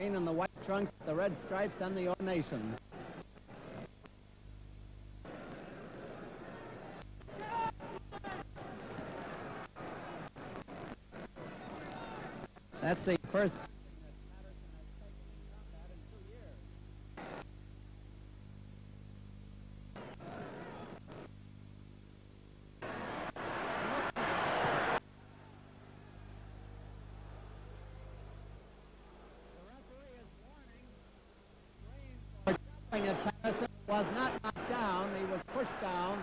green and the white trunks, the red stripes, and the ornations. That's the first at Patterson was not knocked down. He was pushed down.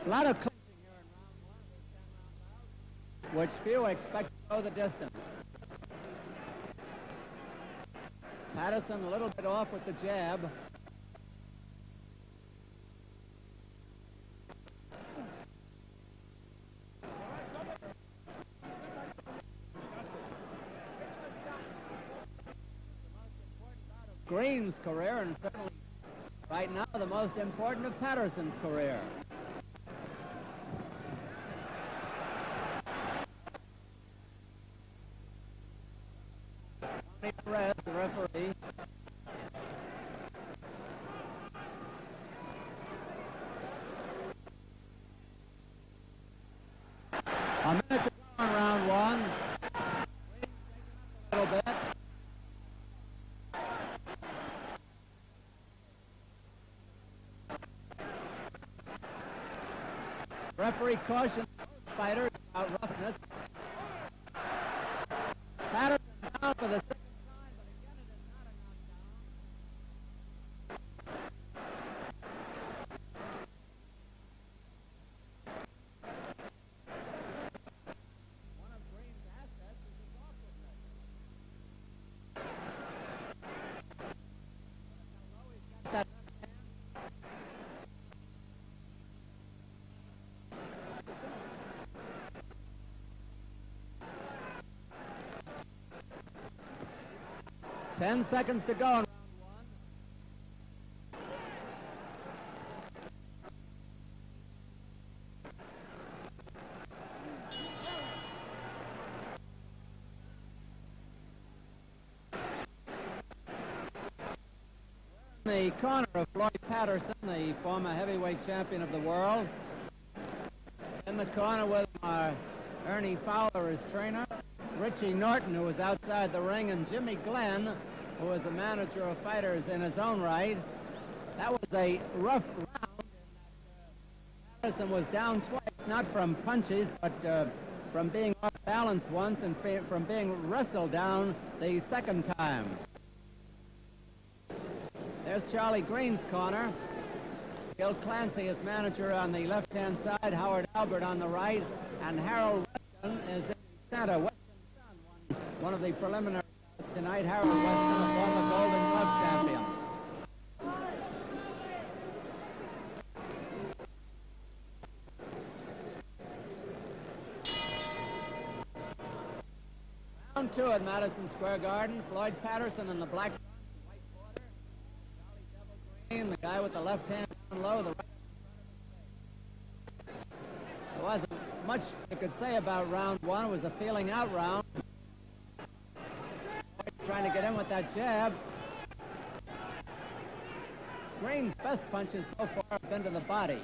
A lot of clinching here in round one, which few expect to go the distance. Patterson a little bit off with the jab. Green's career, and certainly right now the most important of Patterson's career. Perez, the referee. A minute to go in round one. A little bit. Referee cautions fighters about roughness. Patterson down for the second time, but again it is not a knockdown. One of Green's assets is his awkwardness. Although he's got that left hand. 10 seconds to go in round one. In the corner of Floyd Patterson, the former heavyweight champion of the world. In the corner with Ernie Fowler, his trainer. Richie Norton, who was outside the ring, and Jimmy Glenn, who was a manager of fighters in his own right. That was a rough round. Patterson was down twice, not from punches, but from being off balance once and from being wrestled down the second time. There's Charlie Green's corner. Gil Clancy is manager on the left-hand side, Howard Albert on the right, and Harold Weston is in the center. One of the preliminary bouts tonight, Harold Weston, a former Golden Glove champion. Round two at Madison Square Garden. Floyd Patterson in the black white border. Charlie Devil Green, the guy with the left hand down low, the right in front of his face. There wasn't much you could say about round one. It was a feeling out round. Trying to get in with that jab. Green's best punches so far have been to the body.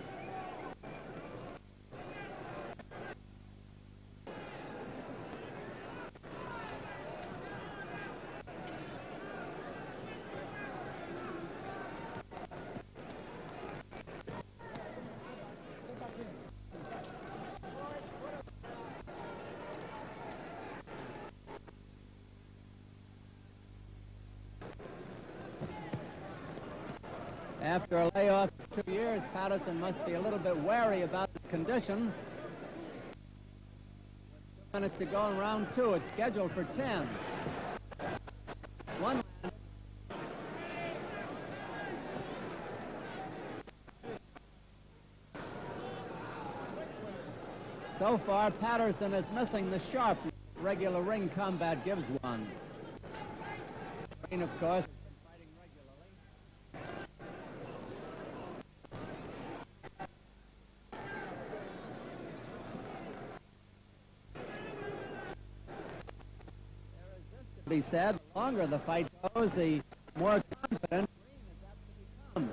After a layoff for 2 years, Patterson must be a little bit wary about the condition. 2 minutes to go in round two. It's scheduled for 10. One. So far, Patterson is missing the sharp regular ring combat gives one. Green, of course, has been fighting regularly. There is this to be said, the longer the fight goes, the more confident Green is apt to become.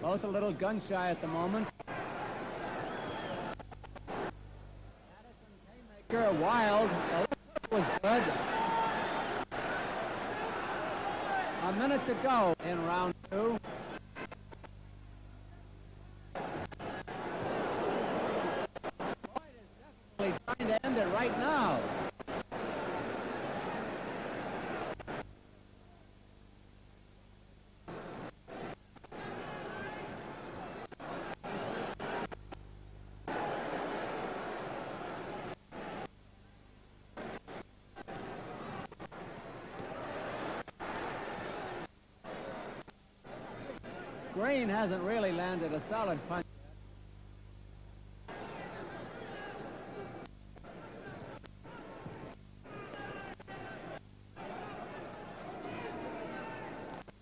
Both a little gun-shy at the moment. Patterson haymaker, wild. The left hook was good. A minute to go in round 2. Floyd is definitely trying to end it right now. Green hasn't really landed a solid punch yet.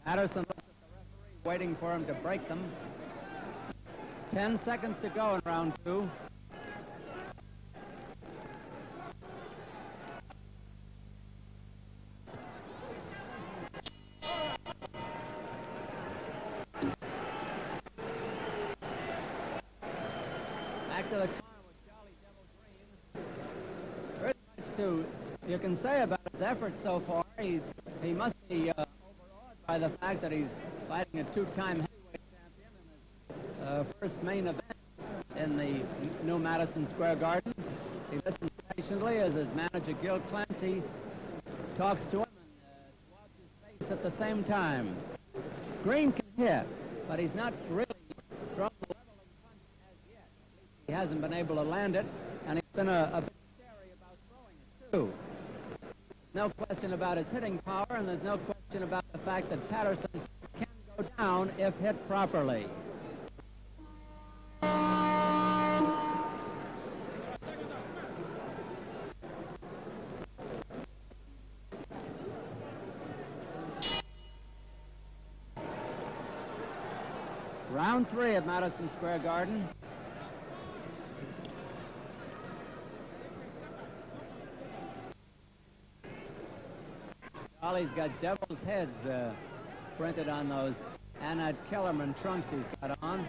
Patterson looks at the referee, waiting for him to break them. 10 seconds to go in round 2. Back to the corner with Charley Devil Green. There isn't much you can say about his efforts so far. He must be overawed by the fact that he's fighting a two-time heavyweight champion in his first main event in the new Madison Square Garden. He listens patiently as his manager, Gil Clancy, talks to him and swabs his face at the same time. Green can hit, but he's not really thrown the leveling punch as yet. He hasn't been able to land it, and he's been a bit chary about throwing it, too. No question about his hitting power, and there's no question about the fact that Patterson can go down if hit properly. Round 3 at Madison Square Garden. Charley's got devil's heads printed on those Annette Kellerman trunks he's got on.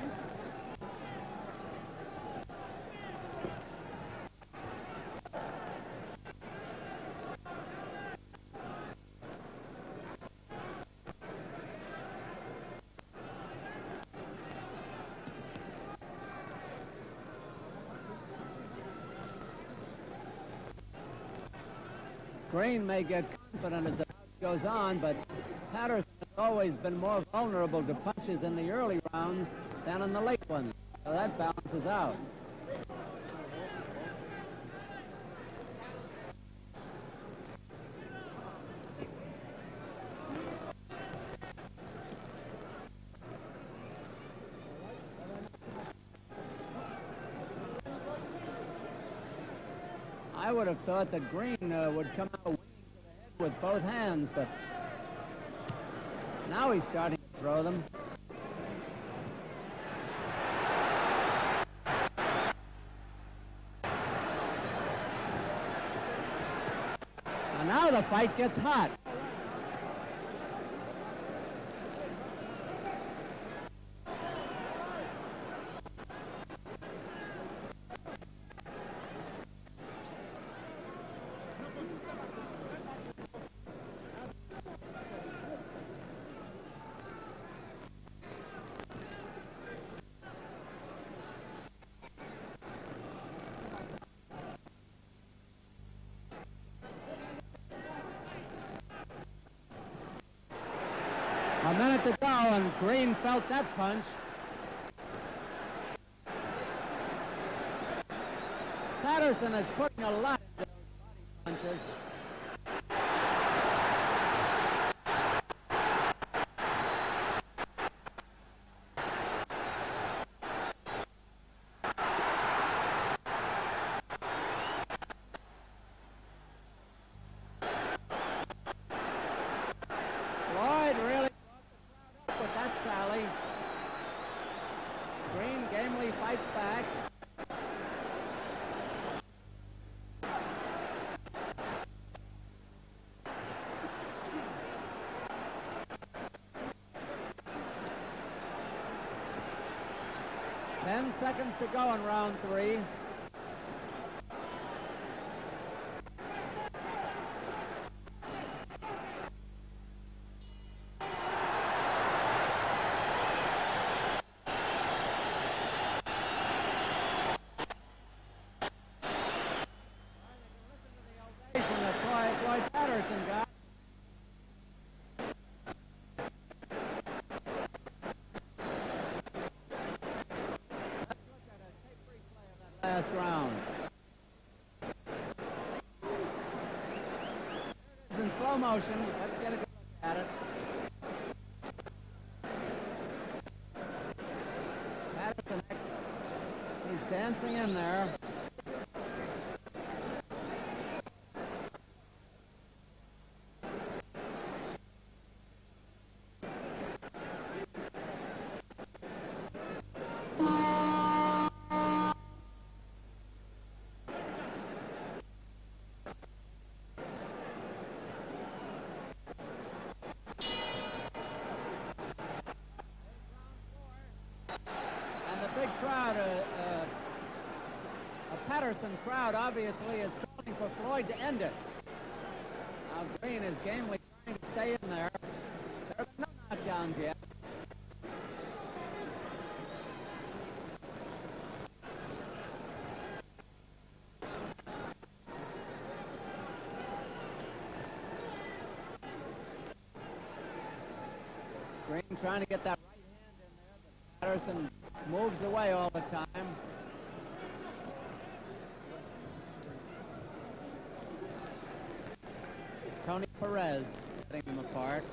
Green may get confident as the bout goes on, but Patterson has always been more vulnerable to punches in the early rounds than in the late ones, so that balances out. I would have thought that Green would come out winning to the head with both hands, but now he's starting to throw them. And now the fight gets hot. A minute to go, and Green felt that punch. Patterson is putting a lot into those body punches. 10 seconds to go in round 3. Floyd Patterson got. Let's look at a tape replay of that last round. It's in slow motion. Let's get a good look at it. Patterson, he's dancing in there. Crowd, a Patterson crowd obviously is calling for Floyd to end it. Now Green is gamely trying to stay in there. There have been no knockdowns yet. Green trying to get that right hand in there, but Patterson moves away all the time. Tony Perez setting them apart.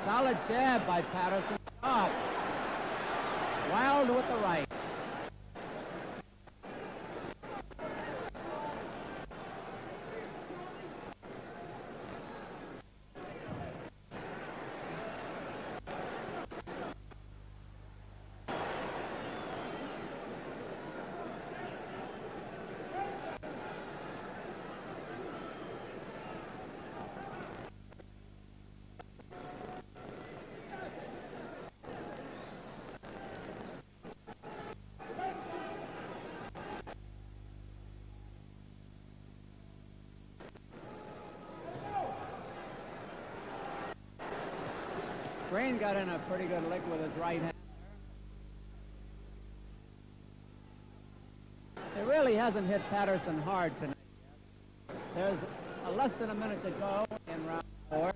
Solid jab by Patterson. Up. Wild with the right. Green got in a pretty good lick with his right hand. It really hasn't hit Patterson hard tonight. There's less than a minute to go in round 4.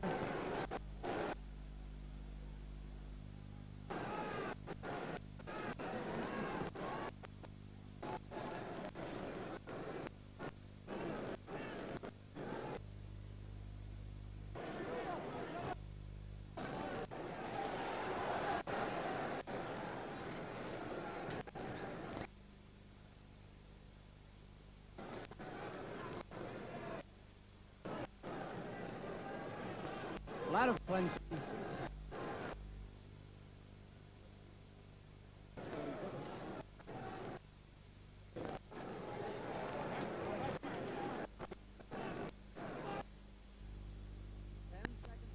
A lot of clinching.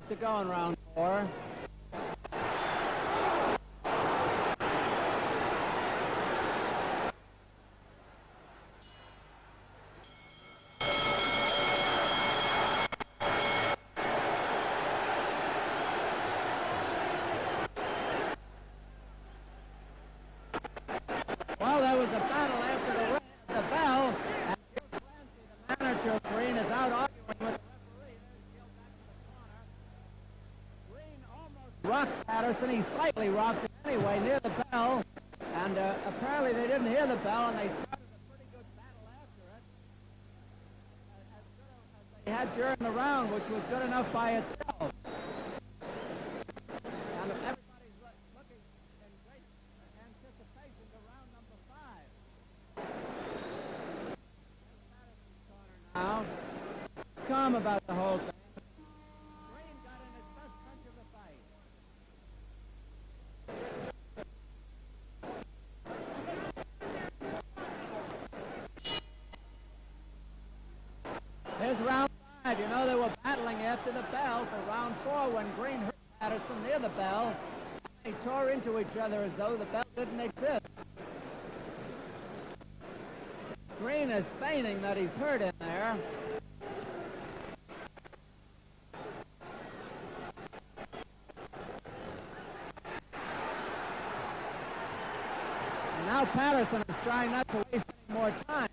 To go in round 4. Well, there was a battle after the bell, and the manager of Green is out arguing with the referee. Green almost rocked Patterson. He slightly rocked him anyway near the bell, and apparently they didn't hear the bell, and they started a pretty good battle after it, as good as they had during the round, which was good enough by itself. And everybody's looking in great anticipation to round number 5. Now, calm about the whole thing. Here's round 5. You know they were battling after the bell for round 4 when Green hurt Patterson near the bell. They tore into each other as though the bell didn't exist. Green is feigning that he's hurt in there. And now Patterson is trying not to waste any more time.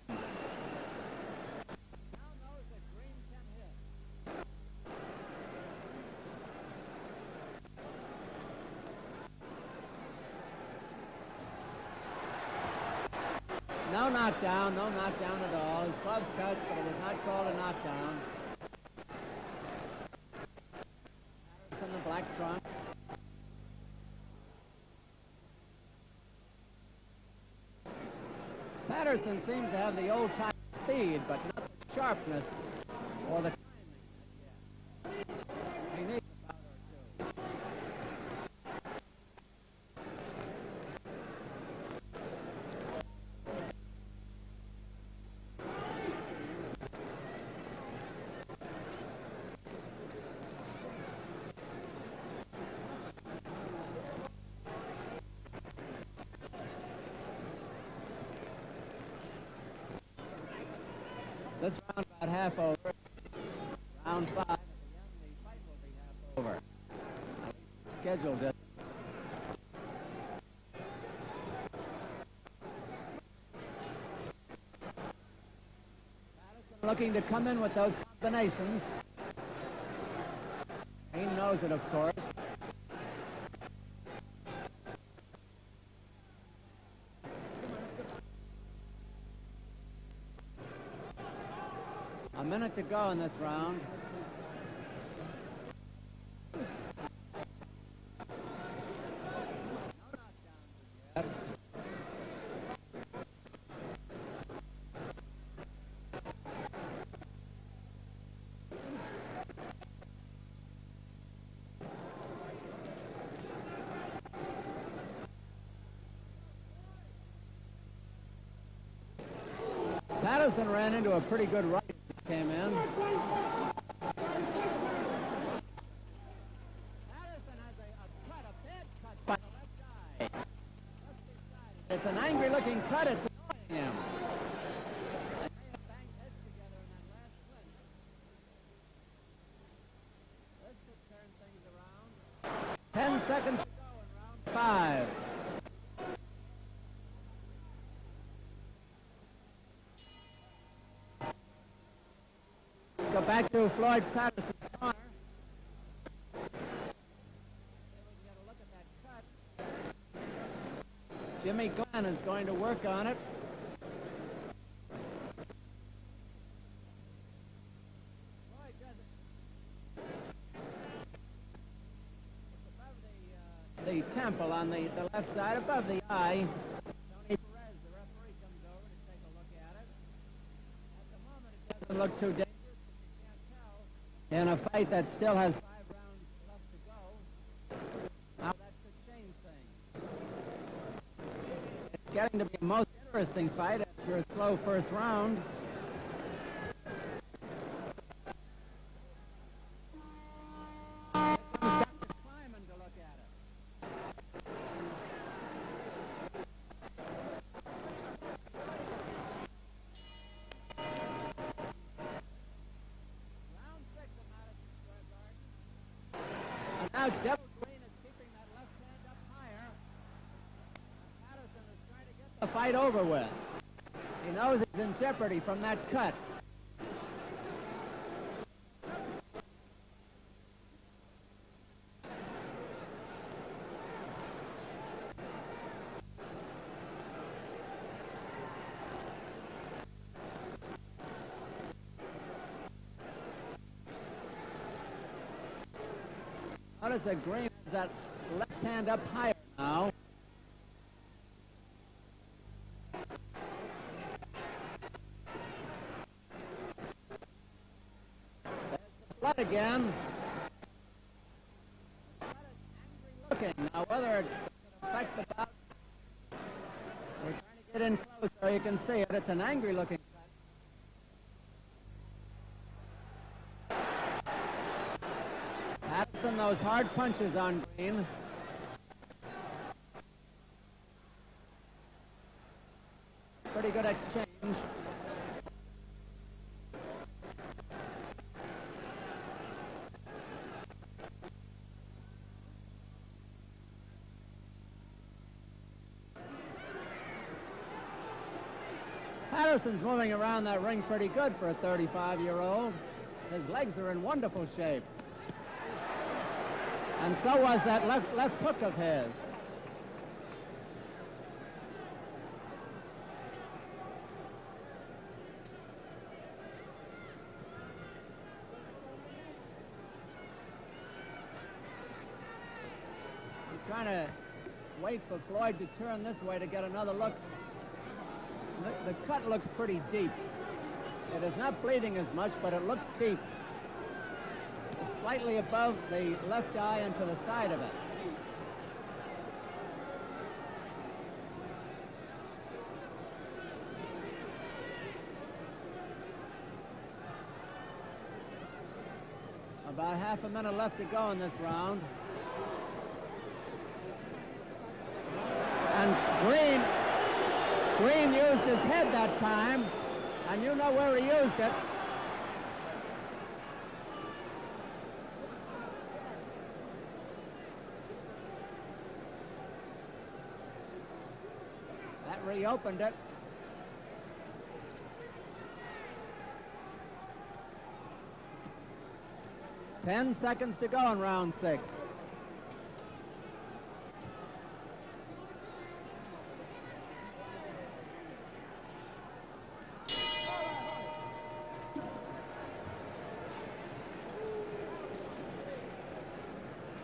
No knockdown at all. His gloves touched, but it was not called a knockdown. Patterson in the black trunks. Patterson seems to have the old-time speed, but not the sharpness or the timing. He needs a bout or two. This round about half over. Round 5. At the end, the fight will be half over. Scheduled distance. Patterson looking to come in with those combinations. He knows it, of course. A minute to go in this round. Patterson ran into a pretty good right when he came in. Patterson has a bad cut by the left eye. It's an angry-looking cut. It's annoying him. They may have banged heads together in that last clinch. This could turn things around. 10 seconds to go in round 5. Go back to Floyd Patterson's corner. See if we can get a look at that cut. Jimmy Glenn is going to work on it. Floyd does it. It's above the temple on the left side, above the eye. Tony Perez, the referee, comes over to take a look at it. At the moment, it doesn't look too dangerous. In a fight that still has 5 rounds left to go. Now that could change things. It's getting to be a most interesting fight after a slow first round. Here comes Dr. Kleiman to look at it. Now Devil Green is keeping that left hand up higher. Patterson is trying to get the fight over with. He knows he's in jeopardy from that cut. Notice that Green has that left hand up higher now. There's the blood again. The blood is angry looking. Now whether it can affect the bout, we're trying to get in close so you can see it. It's an angry looking cut. hard punches on Green. Pretty good exchange. Patterson's moving around that ring pretty good for a 35-year-old. His legs are in wonderful shape. And so was that left hook of his. He's trying to wait for Floyd to turn this way to get another look. The cut looks pretty deep. It is not bleeding as much, but it looks deep. It's slightly above the left eye and to the side of it. About half a minute left to go in this round. And Green used his head that time, and you know where he used it. That reopened it. Ten seconds to go in round 6.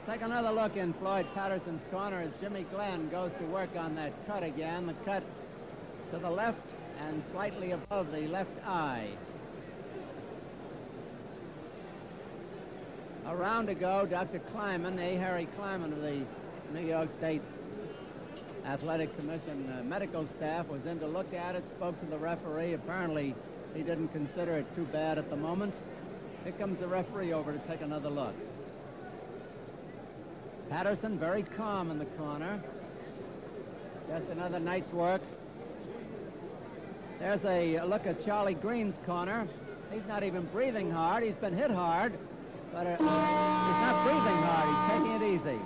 Take another look in Floyd Patterson's corner as Jimmy Glenn goes to work on that cut again. The cut to the left and slightly above the left eye. A round ago, Dr. Kleiman, A. Harry Kleiman of the New York State Athletic Commission medical staff was in to look at it, spoke to the referee. Apparently, he didn't consider it too bad at the moment. Here comes the referee over to take another look. Patterson very calm in the corner. Just another night's work. There's a look at Charley Green's corner. He's not even breathing hard. He's been hit hard, but he's not breathing hard. He's taking it easy.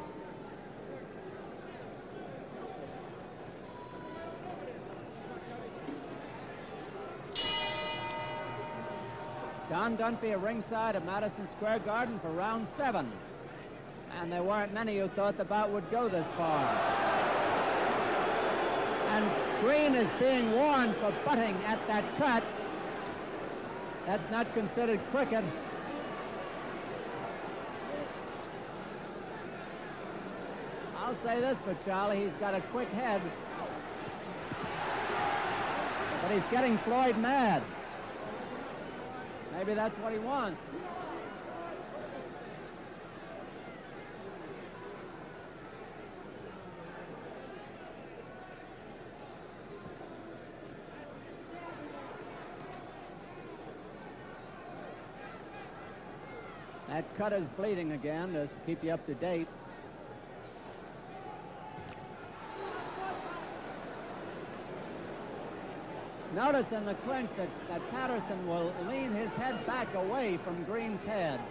Don Dunphy at ringside at Madison Square Garden for round 7. And there weren't many who thought the bout would go this far. And Green is being warned for butting at that cut. That's not considered cricket. I'll say this for Charley, he's got a quick head. But he's getting Floyd mad. Maybe that's what he wants. That cut is bleeding again, just to keep you up to date. Notice in the clinch that Patterson will lean his head back away from Green's head.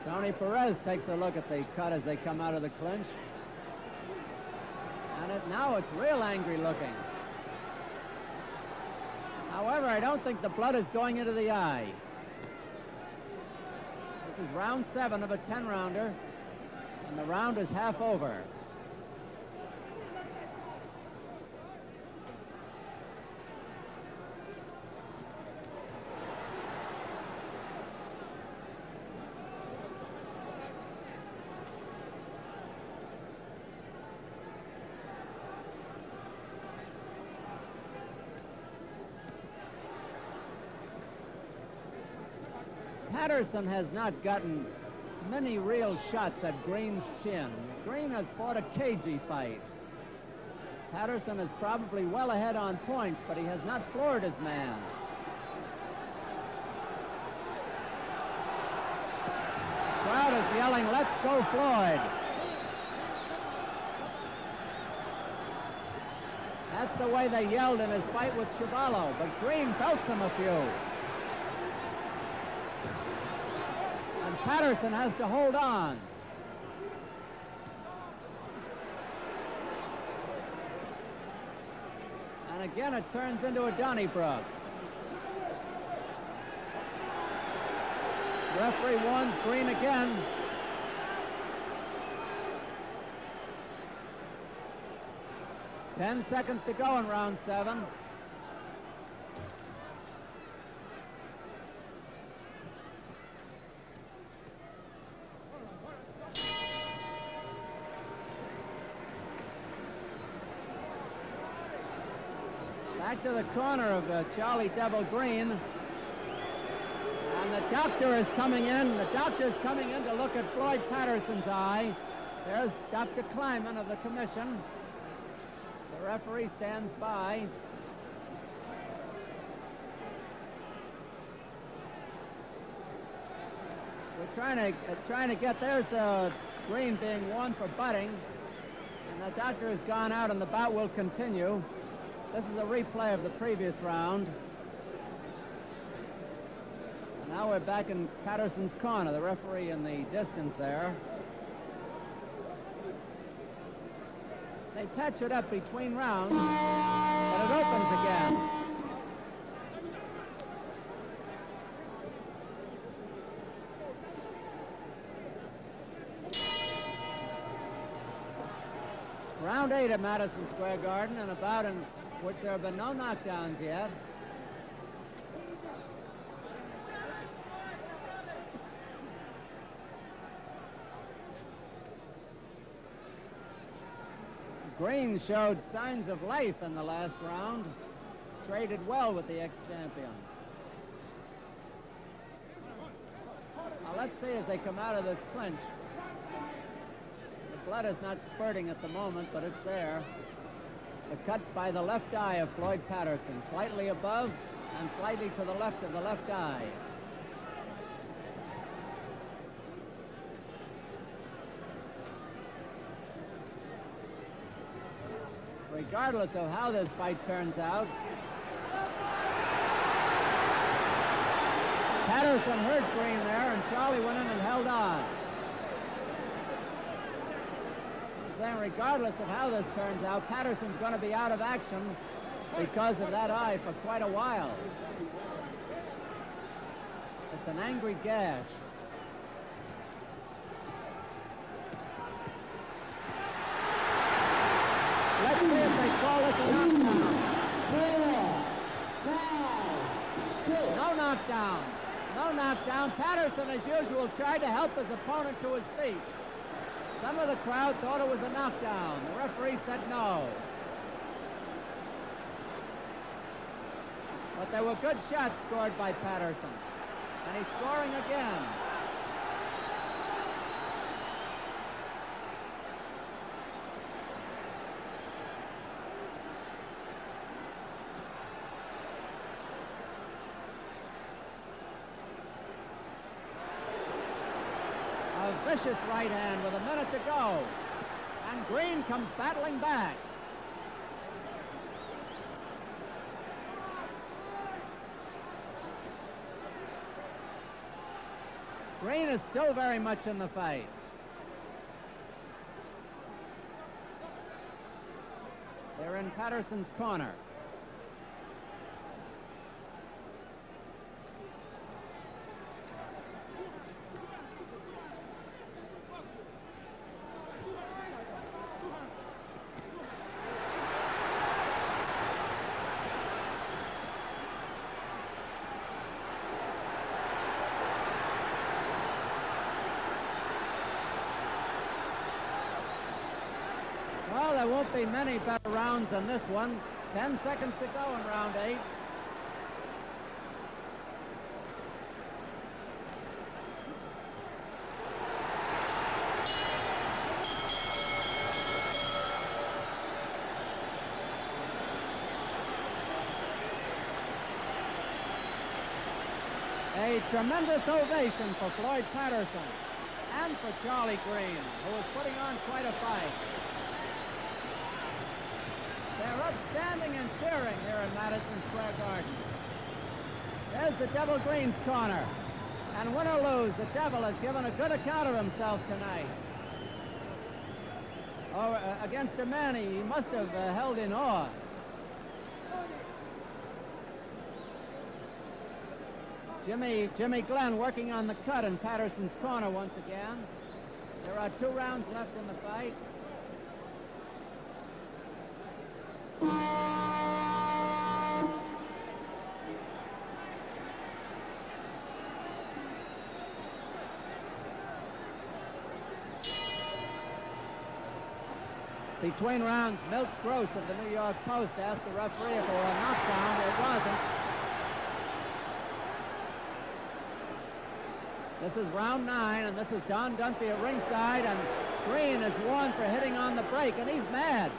Tony Perez takes a look at the cut as they come out of the clinch. And now it's real angry looking. However, I don't think the blood is going into the eye. This is round 7 of a 10-rounder, and the round is half over. Patterson has not gotten many real shots at Green's chin. Green has fought a cagey fight. Patterson is probably well ahead on points, but he has not floored his man. The crowd is yelling, "Let's go, Floyd." That's the way they yelled in his fight with Cavallo, but Green belts him a few. And Patterson has to hold on. And again, it turns into a Donnybrook. Referee warns Green again. Ten seconds to go in round 7. Back to the corner of Charley Devil Green. And the doctor is coming in. The doctor's coming in to look at Floyd Patterson's eye. There's Dr. Kleiman of the commission. The referee stands by. We're trying to get, there's Green being warned for butting. And the doctor has gone out and the bout will continue. This is a replay of the previous round. And now we're back in Patterson's corner, the referee in the distance there. They patch it up between rounds, but it opens again. Round 8 at Madison Square Garden, and a bout in which there have been no knockdowns yet. Green showed signs of life in the last round, traded well with the ex-champion. Now let's see as they come out of this clinch. The blood is not spurting at the moment, but it's there. The cut by the left eye of Floyd Patterson, slightly above and slightly to the left of the left eye. Regardless of how this fight turns out, Patterson hurt Green there, and Charley went in and held on. Saying regardless of how this turns out, Patterson's going to be out of action because of that eye for quite a while. It's an angry gash. Let's see if they call this a knockdown. 4, 5, 6. No knockdown. No knockdown. Patterson, as usual, tried to help his opponent to his feet. Some of the crowd thought it was a knockdown. The referee said no. But there were good shots scored by Patterson. And he's scoring again. A vicious right hand with a minute to go. And Green comes battling back. Green is still very much in the fight. They're in Patterson's corner. Well, there won't be many better rounds than this one. 10 seconds to go in round 8. tremendous ovation for Floyd Patterson and for Charley Green, who is putting on quite a fight. They're upstanding and cheering here in Madison Square Garden. There's the Devil Green's corner. And win or lose, the Devil has given a good account of himself tonight. Or against a man he must have held in awe. Jimmy Glenn working on the cut in Patterson's corner once again. There are 2 rounds left in the fight. Between rounds, Milt Gross of the New York Post asked the referee if it were a knockdown. It wasn't. This is round 9, and this is Don Dunphy at ringside, and Green is warned for hitting on the break, and he's mad.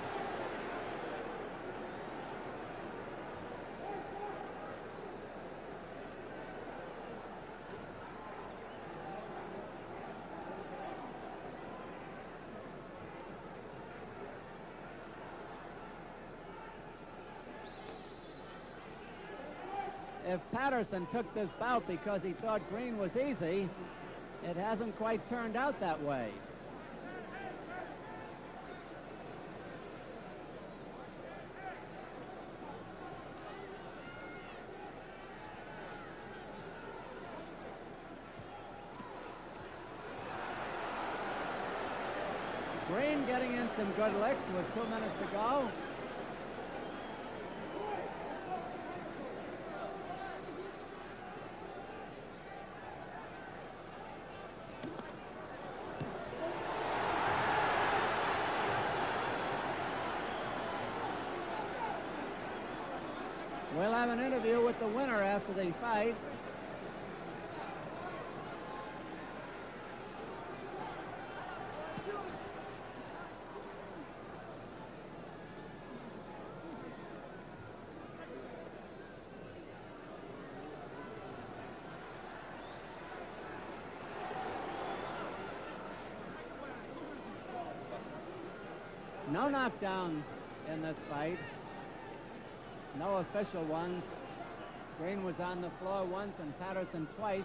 If Patterson took this bout because he thought Green was easy, it hasn't quite turned out that way. Green getting in some good licks with 2 minutes to go. We'll have an interview with the winner after the fight. No knockdowns in this fight. No official ones. Green was on the floor once and Patterson twice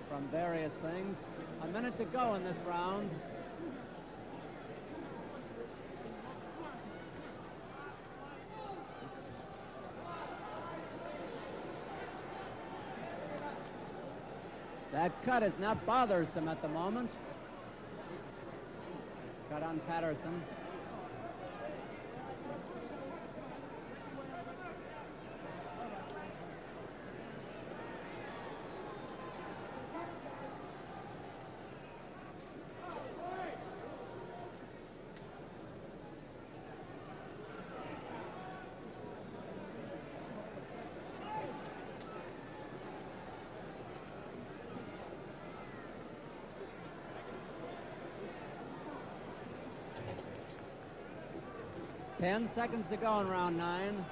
from various things. A minute to go in this round. That cut is not bothersome at the moment. Cut on Patterson. Ten seconds to go in round 9.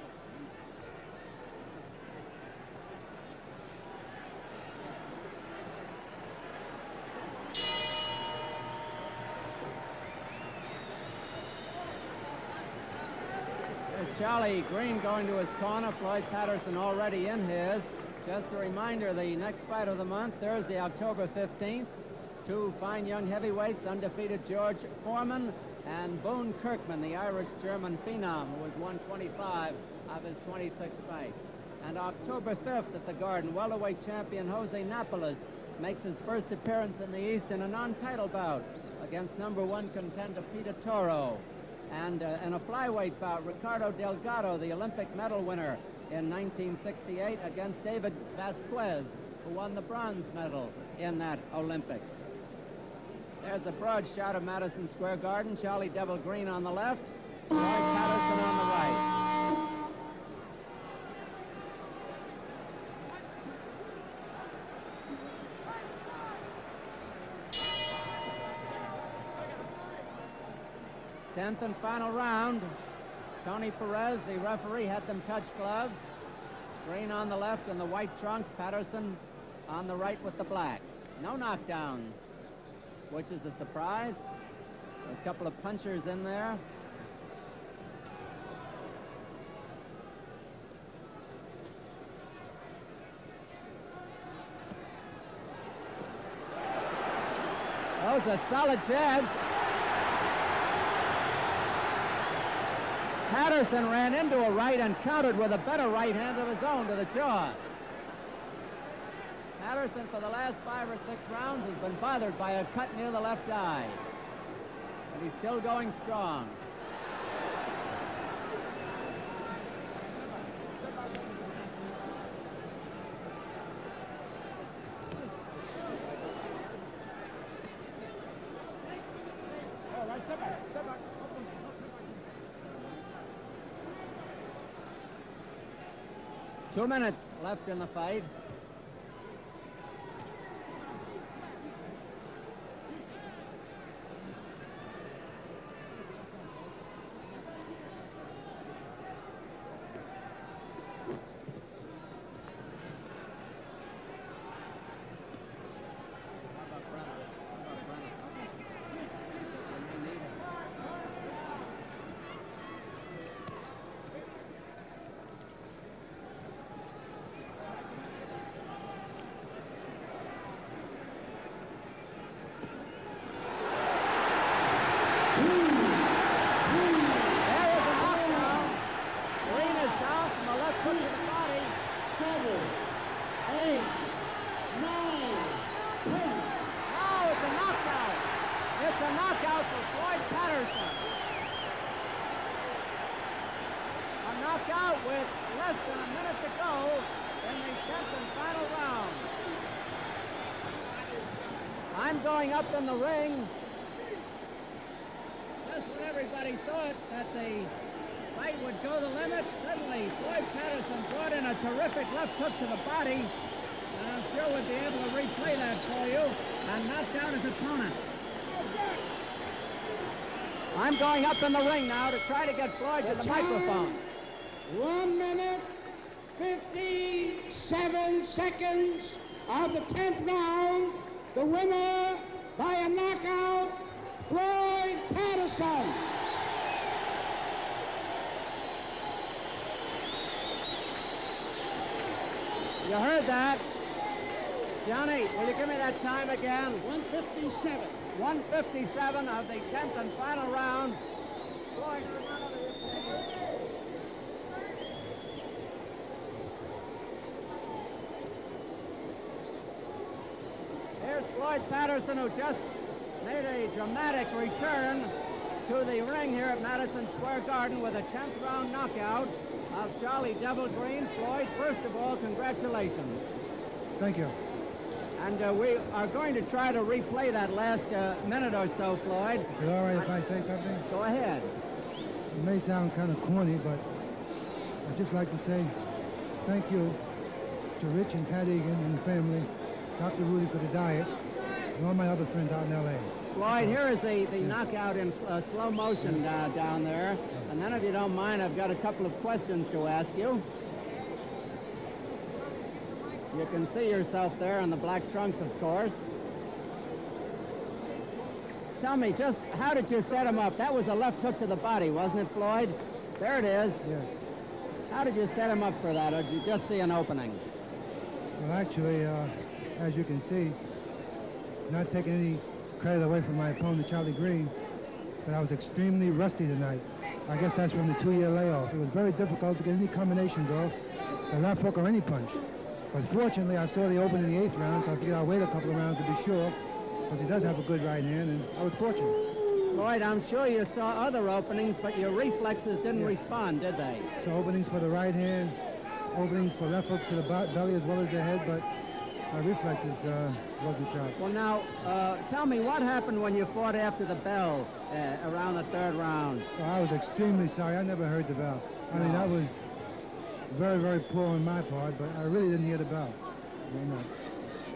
There's Charley Green going to his corner. Floyd Patterson already in his. Just a reminder, the next fight of the month, Thursday, October 15th. 2 fine young heavyweights, undefeated George Foreman and Boone Kirkman, the Irish-German phenom, who has won 25 of his 26 fights. And October 5th at the Garden, welterweight champion Jose Napoles makes his first appearance in the East in a non-title bout against #1 contender Peter Toro. And in a flyweight bout, Ricardo Delgado, the Olympic medal winner in 1968, against David Vasquez, who won the bronze medal in that Olympics. There's a broad shot of Madison Square Garden. Charley Devil Green on the left, Floyd Patterson on the right. Tenth and final round. Tony Perez, the referee, had them touch gloves. Green on the left and the white trunks. Patterson on the right with the black. No knockdowns, which is a surprise. A couple of punchers in there. Those are solid jabs. Patterson ran into a right and countered with a better right hand of his own to the jaw. Patterson, for the last 5 or 6 rounds, has been bothered by a cut near the left eye. But he's still going strong. Two minutes left in the fight. Knockout with less than a minute to go in the 10th and final round. I'm going up in the ring. Just when everybody thought that the fight would go the limit, suddenly Floyd Patterson brought in a terrific left hook to the body, and I'm sure we'll be able to replay that for you, and knocked out his opponent. I'm going up in the ring now to try to get Floyd to the microphone. 1 minute, 57 seconds of the 10th round. The winner by a knockout, Floyd Patterson. You heard that. Johnny, will you give me that time again? 157. 157 of the 10th and final round. Floyd, here's Floyd Patterson, who just made a dramatic return to the ring here at Madison Square Garden with a 10th round knockout of Charley Devil Green. Floyd, first of all, congratulations. Thank you. And we are going to try to replay that last minute or so, Floyd. Is it all right if I say something? Go ahead. It may sound kind of corny, but I'd just like to say thank you to Rich and Pat Egan and the family, Dr. Rudy for the diet, and all my other friends out in L.A. Floyd, here is the knockout in slow motion down there. And then, if you don't mind, I've got a couple of questions to ask you. You can see yourself there in the black trunks, of course. Tell me, just how did you set him up? That was a left hook to the body, wasn't it, Floyd? There it is. Yes. How did you set him up for that, or did you just see an opening? Well, actually, as you can see, not taking any credit away from my opponent, Charley Green, but I was extremely rusty tonight. I guess that's from the 2-year layoff. It was very difficult to get any combinations off, a left hook or any punch. But fortunately, I saw the open in the 8th round, so I figured I'll wait a couple of rounds to be sure, because he does have a good right hand, and I was fortunate. Floyd, I'm sure you saw other openings, but your reflexes didn't respond, did they? So openings for the right hand, openings for left hooks to the belly as well as the head, but my reflexes wasn't sharp. Well, now, tell me, what happened when you fought after the bell around the 3rd round? Well, I was extremely sorry. I never heard the bell. I mean, that was very, very poor on my part, but I really didn't hear the bell. No, no.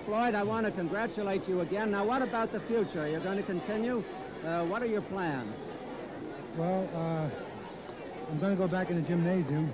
Floyd, I want to congratulate you again. Now, what about the future? Are you going to continue? What are your plans? Well, I'm going to go back in the gymnasium